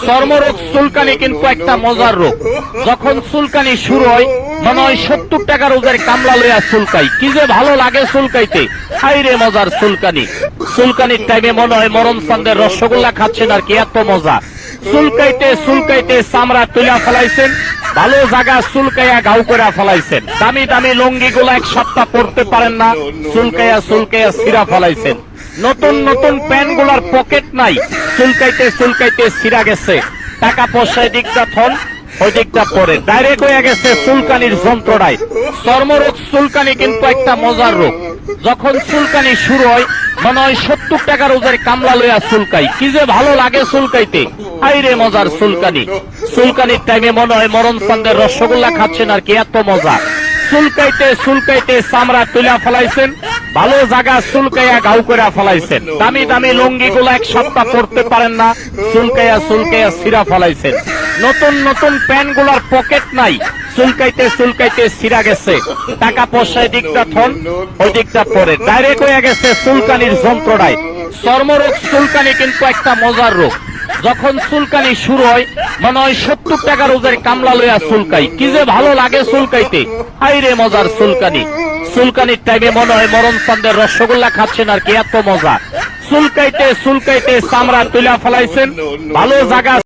চর্মরোগ চুলকানি কিন্তু একটা মজার রোগ। যখন চুলকানি শুরু হয় মনে হয় 70 টাকা রোজের কামলা লইয়া চুলকাই, কি যে ভালো লাগে চুলকাইতে। হাইরে মজার চুলকানি। চুলকানির টাইমে মনে হয় মরণ চাঁদের রসগোল্লা খাচ্ছেন আর কি, এত মজা। চুলকাইতে চুলকাইতে চামড়া তুলা ফেলাইছেন, ভালো জায়গা চুলকাইয়া গাউ করে ফেলাইছেন। দামি দামি লুঙ্গি গুলা এক সপ্তাহ পরতে পারেন না, চুলকাইয়া চুলকাইয়া ছিঁড়া ফেলাইছেন। নতুন নতুন প্যান্ট গুলার পকেট নাই, চুলকাইতে চুলকাইতে ছিঁড়া গেছে। টাকা পয়সা দিকটা থন ওই দিকটা পরে ডাইরেক্ট হয়ে গেছে চুলকানির যন্ত্রণায়। চর্মরোগ চুলকানি কিন্তু একটা মজার রোগ। যখন চুলকানি শুরু হয় মনে হয় 70 টাকা রোজের কামলা লইয়া চুলকাই, কি যে ভালো লাগে চুলকাইতে। হাইরে মজার চুলকানি। চুলকানির টাইমে মনে হয় মরণ চাঁদের রসগোল্লা খাচ্ছেন আর কি, এত মজা। চুলকাইতে চুলকাইতে চামড়া তুলা ফেলাইছেন, ভালো জায়গা চুলকাইয়া গাউ করে ফেলাইছেন। দামি দামি লুঙ্গি গুলা এক সপ্তাহ পরতে পারেন না, চুলকাইয়া চুলকাইয়া ছিঁড়া ফেলাইছেন। নতুন নতুন প্যান্ট গুলার পকেট নাই, চুলকাইতে চুলকাইতে ছিঁড়া গেছে। টাকা পয়সা দিকটা থন ওই দিকটা পরে ডাইরেক্ট হয়ে গেছে চুলকানির যন্ত্রণায়। চর্মরোগ চুলকানি কিন্তু একটা মজার রোগ। যখন চুলকানি শুরু হয় মনে হয় 70 টাকা রোজের কামলা লইয়া চুলকাই, কি যে ভালো লাগে চুলকাইতে। হাইরে মজার চুলকানি। চুলকানির টাইমে মনে হয় মরণ চাঁদের রসগোল্লা খাচ্ছেন আর কি, এত মজা। চুলকাইতে চুলকাইতে চামড়া তুলা ফেলাইছেন, ভালো জায়গা